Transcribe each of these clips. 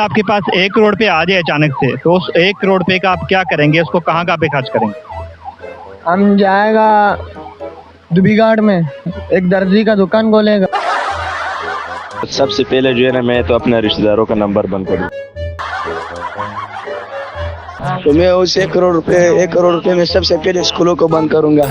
आपके पास 1 करोड़ पे आ जाए अचानक से, तो उस 1 करोड़ रुपए का आप क्या करेंगे? उसको कहाँ पे खर्च करेंगे? हम जाएगा दुबीघाट में एक दर्जी का दुकान खोलेगा। सबसे पहले जो है ना, मैं तो अपने रिश्तेदारों का नंबर बंद करूँ। तो मैं उस 1 करोड़ रुपए में सबसे पहले स्कूलों को बंद करूंगा।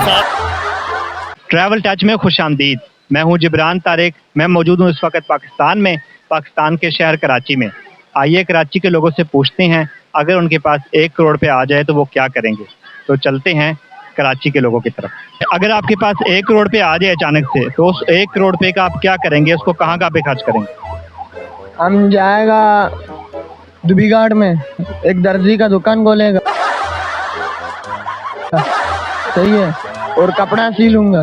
ट्रैवल टच में खुश आमदीद। मैं हूं जिब्रान तारिक। मैं मौजूद हूं इस वक्त पाकिस्तान के शहर कराची में। आइए कराची के लोगों से पूछते हैं, अगर उनके पास 1 करोड़ रुपए आ जाए तो वो क्या करेंगे। तो चलते हैं कराची के लोगों की तरफ। अगर आपके पास 1 करोड़ रुपए आ जाए अचानक से, तो उस 1 करोड़ रुपए का आप क्या करेंगे? उसको कहाँ पे खर्च करेंगे? हम जाएगा दुबीघाट में एक दर्जी का दुकान खोलेगा। सही है। और कपड़ा सी लूंगा,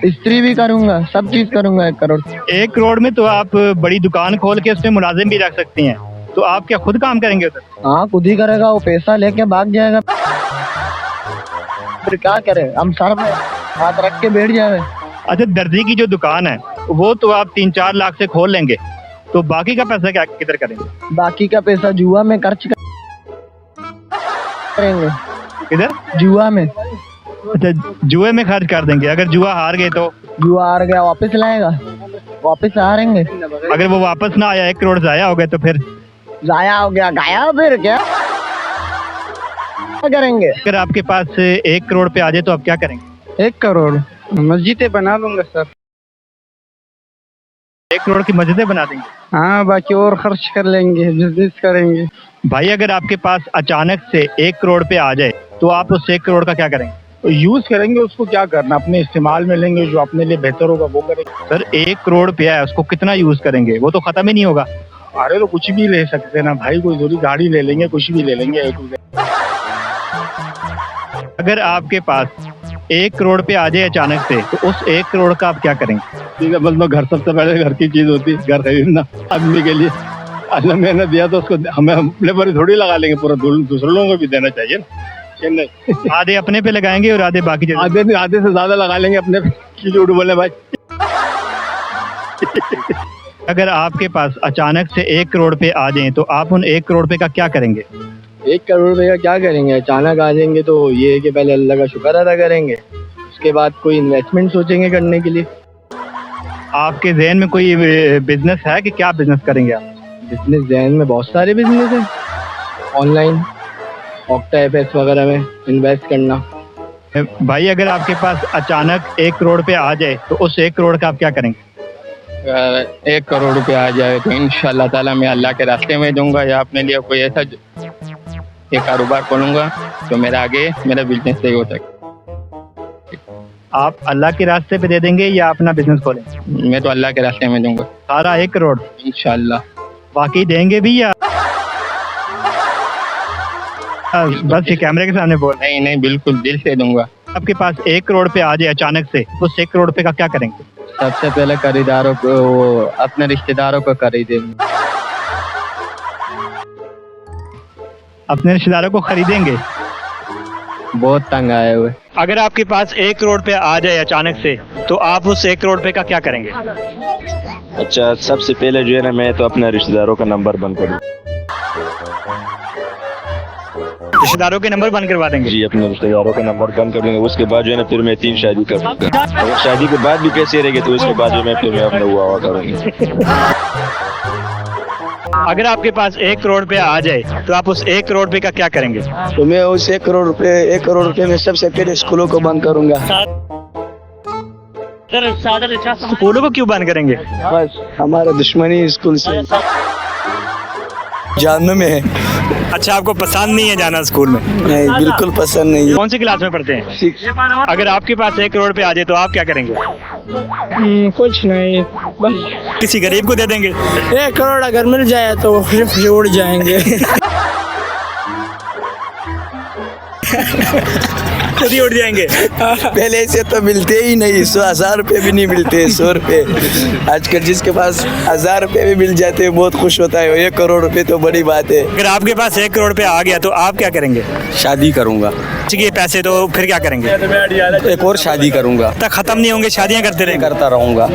इस्त्री भी करूंगा, सब चीज करूंगा 1 करोड़। 1 करोड़ में तो आप बड़ी दुकान खोल के उसमें मुलाजिम भी रख सकती हैं। तो आप क्या खुद काम करेंगे उधर? हाँ, खुद ही करेगा। वो पैसा लेके भाग जाएगा, फिर क्या करे? हम सर में हाथ रख के बैठ जाए। अच्छा, दर्जी की जो दुकान है वो तो आप 3-4 लाख से खोल लेंगे, तो बाकी का पैसा क्या किधर करेंगे? बाकी का पैसा जुआ में खर्च करेंगे। किधर? जुआ में। अच्छा, जुए में खर्च कर देंगे। अगर जुआ हार गए तो? जुआ हार गया वापस लाएगा, वापस हारेंगे। अगर वो वापस ना आया, 1 करोड़ जाया हो गए तो फिर? जाया हो गया, गाया फिर क्या करेंगे? अगर आपके पास 1 करोड़ पे आ जाए तो आप क्या करेंगे? 1 करोड़ मस्जिदें बना लूंगा सर। 1 करोड़ की मस्जिदें बना देंगे? हाँ, बाकी और खर्च कर लेंगे, बिजनेस करेंगे। भाई, अगर आपके पास अचानक से 1 करोड़ पे आ जाए तो आप उस 1 करोड़ का क्या करेंगे? यूज करेंगे। उसको क्या करना, अपने इस्तेमाल में लेंगे, जो अपने लिए बेहतर होगा वो करेंगे। सर, 1 करोड़ पे है, उसको कितना यूज करेंगे? वो तो खत्म ही नहीं होगा। अरे तो कुछ भी ले सकते हैं ना भाई, कोई जरूरी गाड़ी ले लेंगे, कुछ भी ले लेंगे। अगर आपके पास 1 करोड़ पे आ जाए अचानक से, तो उस 1 करोड़ का आप क्या करेंगे? ठीक है, बस मैं घर, सबसे पहले घर की चीज होती है, घर खरीदना आदमी के लिए। अल्लाह मैंने दिया तो उसको हमें अपने पर थोड़ी लगा लेंगे, पूरा दूसरे लोगों को भी देना चाहिए ना। नहीं, आधे अपने पे लगाएंगे और आधे बाकी आधे से ज्यादा लगा लेंगे अपने पे। झूठ बोले भाई। अगर आपके पास अचानक से 1 करोड़ पे आ जाए तो आप उन 1 करोड़ पे का क्या करेंगे? 1 करोड़ रुपए का क्या करेंगे? अचानक आ जाएंगे तो ये है कि पहले अल्लाह का शुक्र अदा करेंगे, उसके बाद कोई इन्वेस्टमेंट सोचेंगे करने के लिए। आपके जहन में कोई बिजनेस है कि क्या बिजनेस करेंगे आप? बिजनेस जहन में बहुत सारे बिजनेस हैं। ऑनलाइन ऑक्टा एफएस वगैरह में इन्वेस्ट करना। भाई, अगर आपके पास अचानक 1 करोड़ पे आ जाए तो उस 1 करोड़ का आप क्या करेंगे? 1 करोड़ रुपये आ जाए तो इंशाल्लाह ताला मैं अल्लाह के रास्ते में दूंगा, या अपने लिए कोई ऐसा एक कारोबार खोलूंगा तो मेरा बिजनेस सही हो सके। आप अल्लाह के रास्ते पे दे देंगे या अपना बिजनेस खोलेंगे? मैं तो अल्लाह के रास्ते में दूंगा सारा 1 करोड़ इंशाल्लाह। वाकई देंगे भी या बस ये कैमरे के सामने बोल? नहीं, बिल्कुल दिल से दूंगा। आपके पास 1 करोड़ पे आ जाए अचानक से, उस 1 करोड़ पे का क्या करेंगे? सबसे पहले खरीदारों को, अपने रिश्तेदारों को खरीदेंगे। अपने रिश्तेदारों को खरीदेंगे? बहुत तंग आए हुए। अगर आपके पास 1 करोड़ पे आ जाए अचानक से, तो आप उस 1 करोड़ पे का क्या करेंगे? अच्छा, सबसे पहले जो है ना, मैं तो अपने रिश्तेदारों का नंबर बंद करूँ। रिश्तेदारों के नंबर बंद करवा देंगे? जी, अपने रिश्तेदारों का नंबर बंद कर दूंगा। उसके बाद जो है ना, फिर मैं 3 शादी करूँगा। अगर शादी के बाद भी पैसे रहेंगे तो उसके बाद जो मैं अपना हुआ करूँगा। अगर आपके पास 1 करोड़ पे आ जाए तो आप उस 1 करोड़ पे का क्या करेंगे? तो मैं उस 1 करोड़ रुपए में सबसे पहले स्कूलों को बंद करूंगा। स्कूलों को क्यों बंद करेंगे? बस हमारा दुश्मनी स्कूल से जानने में है। अच्छा, आपको पसंद नहीं है जाना स्कूल में? नहीं, बिल्कुल पसंद नहीं है। कौन सी क्लास में पढ़ते हैं? 6। अगर आपके पास 1 करोड़ पे आ जाए तो आप क्या करेंगे? कुछ नहीं, बस किसी गरीब को दे देंगे? 1 करोड़ अगर मिल जाए तो खुशी खुशी उड़ जाएंगे। खुद ही उड़ जाएंगे। पहले से तो मिलते ही नहीं, 100,000 रुपए भी नहीं मिलते, 100 रुपए। आजकल जिसके पास 1000 रुपए भी मिल जाते हैं बहुत खुश होता है। 1 करोड़ रुपए तो बड़ी बात है। अगर आपके पास 1 करोड़ पे आ गया तो आप क्या करेंगे? शादी करूंगा। ये पैसे तो फिर क्या करेंगे? एक और शादी करूंगा। तक खत्म नहीं होंगे, शादियां करते रहेंगे? करता रहूंगा।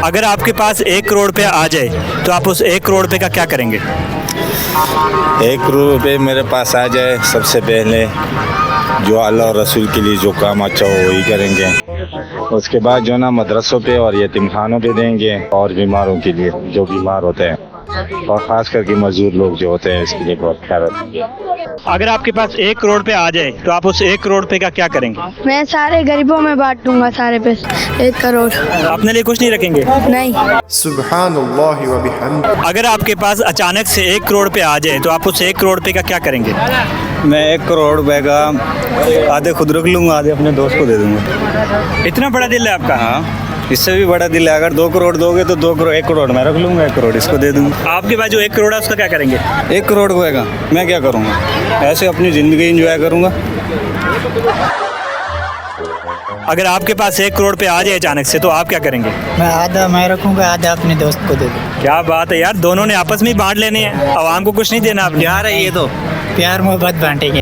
अगर आपके पास 1 करोड़ रुपया आ जाए तो आप उस 1 करोड़ रुपये का क्या करेंगे? 1 करोड़ रुपये मेरे पास आ जाए, सबसे पहले जो अल्लाह और रसूल के लिए जो काम अच्छा हो वही करेंगे। उसके बाद जो ना मदरसों पे और यतीमखानों पे देंगे, और बीमारों के लिए जो बीमार होते हैं, और ख़ास करके मजदूर लोग जो होते हैं इसके लिए बहुत ख्याल रखेंगे। अगर आपके पास 1 करोड़ रुपया आ जाए तो आप उस 1 करोड़ रुपये का क्या करेंगे? मैं सारे गरीबों में बांट दूंगा सारे पैसे, 1 करोड़। अपने लिए कुछ नहीं रखेंगे? नहीं। सुब्हानल्लाह व बिहम्दिही। अगर आपके पास अचानक से 1 करोड़ रुपये आ जाए तो आप उस 1 करोड़ रुपये का क्या करेंगे? मैं 1 करोड़ रुपए का आधे खुद रख लूँगा, आधे अपने दोस्त को दे दूँगा। इतना बड़ा दिल है आपका? हाँ, इससे भी बड़ा दिल है। अगर 2 करोड़ दोगे तो 2 करोड़ 1 करोड़ मैं रख लूँगा, 1 करोड़ इसको दे दूँगा। आपके पास जो 1 करोड़ है उसका क्या करेंगे? 1 करोड़ होएगा, मैं क्या करूँगा? ऐसे अपनी ज़िंदगी एंजॉय करूँगा। अगर आपके पास 1 करोड़ रुपये आ जाए अचानक से तो आप क्या करेंगे? मैं आधा मैं रखूँगा, आधा अपने दोस्त को दे दूँ। क्या बात है यार, दोनों ने आपस में ही बांट लेने हैं, आवाम को कुछ नहीं देना आपने। प्यार है ये तो, प्यार मोहब्बत बांटेंगे।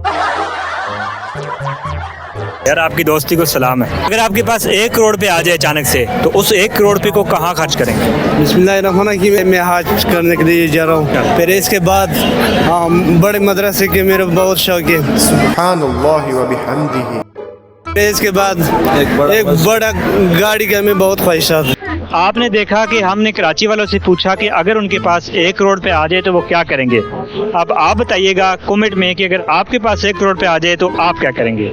यार आपकी दोस्ती को सलाम है। अगर आपके पास 1 करोड़ रुपये आ जाए अचानक से तो उस 1 करोड़ रुपये को कहाँ खर्च करेंगे? बिस्मिल्लाहिर्रहमानिर्रहीम, मैं हज करने के लिए जा रहा हूँ। फिर इसके बाद बड़े मदरसे के मेरे बहुत शौक है। सुब्हानल्लाह व बिहम्दिही। फिर इसके बाद एक बड़ा गाड़ी का मैं बहुत ख्वाहिशात है। आपने देखा कि हमने कराची वालों से पूछा कि अगर उनके पास 1 करोड़ रुपये आ जाए तो वो क्या करेंगे। अब आप बताइएगा कमेंट में कि अगर आपके पास 1 करोड़ रुपये आ जाए तो आप क्या करेंगे।